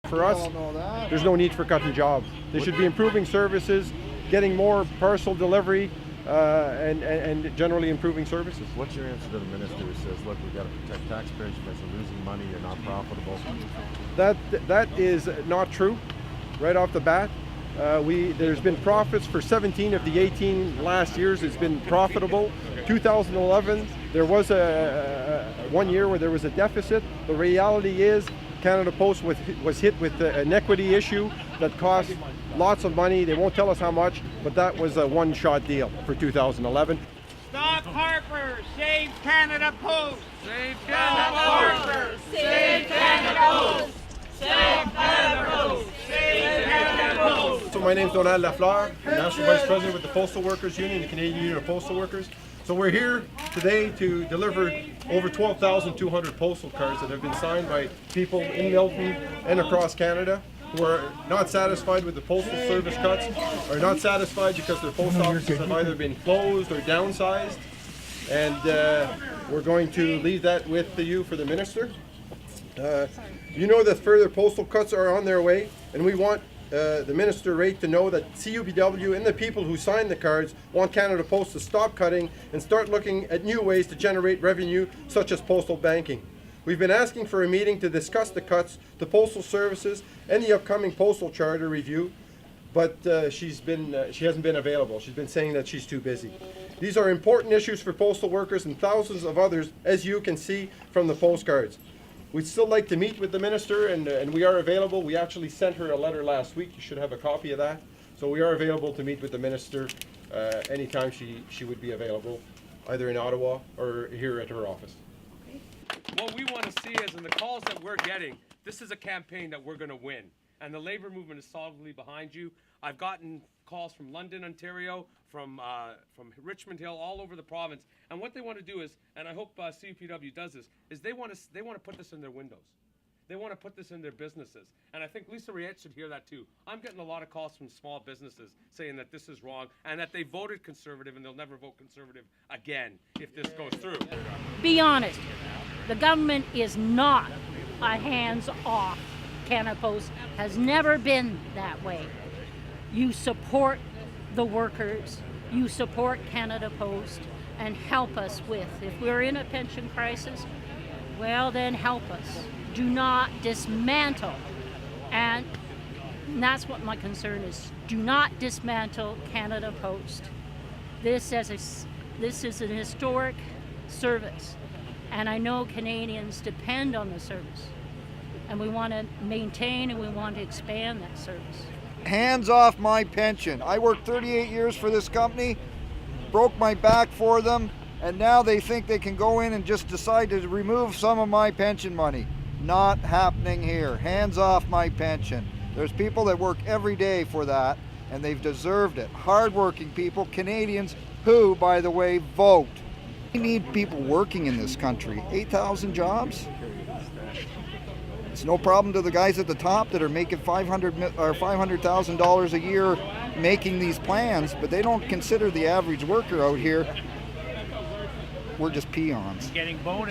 for us, there's no need for cutting jobs. They should be improving services, getting more parcel delivery, and generally improving services. What's your answer to the minister who says, look, we've got to protect taxpayers, you guys are losing money, you're not profitable? That is not true right off the bat. There's been profits for 17 of the 18 last years. It's been profitable. 2011, there was one year where there was a deficit. The reality is Canada Post was hit with an equity issue that cost lots of money. They won't tell us how much, but that was a one-shot deal for 2011. Stop Harper! Save Canada Post! Save Stop Canada Harper! Save Canada Post! Save Canada Post! Save Canada Post! So my name's Donald Lafleur, National Vice President with the Postal Workers Union, the Canadian Union of Postal Workers. So we're here today to deliver over 12,200 postal cards that have been signed by people in Milton and across Canada who are not satisfied with the postal service cuts, are not satisfied because their post offices have either been closed or downsized. And we're going to leave that with you for the minister. You know that further postal cuts are on their way, and we want the Minister Raitt to know that CUPW and the people who signed the cards want Canada Post to stop cutting and start looking at new ways to generate revenue, such as postal banking. We've been asking for a meeting to discuss the cuts to postal services and the upcoming postal charter review, but she hasn't been available. She's been saying that she's too busy. These are important issues for postal workers and thousands of others, as you can see from the postcards. We'd still like to meet with the minister, and we are available. We actually sent her a letter last week. You should have a copy of that. So we are available to meet with the minister anytime she would be available, either in Ottawa or here at her office. What we want to see is, in the calls that we're getting, this is a campaign that we're going to win. And the Labour movement is solidly behind you. I've gotten calls from London, Ontario, from Richmond Hill, all over the province. And what they want to do is, and I hope CUPW does this, is they want to put this in their windows. They want to put this in their businesses. And I think Lisa Raitt should hear that too. I'm getting a lot of calls from small businesses saying that this is wrong and that they voted Conservative and they'll never vote Conservative again if this goes through. Be honest, the government is not a hands-off. Canada Post has never been that way. You support the workers, you support Canada Post, and help us with, if we're in a pension crisis, well then help us. Do not dismantle, and that's what my concern is. Do not dismantle Canada Post. This is an historic service, and I know Canadians depend on the service, and we want to maintain and we want to expand that service. Hands off my pension. I worked 38 years for this company, broke my back for them, and now they think they can go in and just decide to remove some of my pension money. Not happening here. Hands off my pension. There's people that work every day for that, and they've deserved it. Hardworking people, Canadians who, by the way, vote. We need people working in this country. 8,000 jobs? It's no problem to the guys at the top that are making $500,000 a year making these plans, but they don't consider the average worker out here. We're just peons. Getting bonus.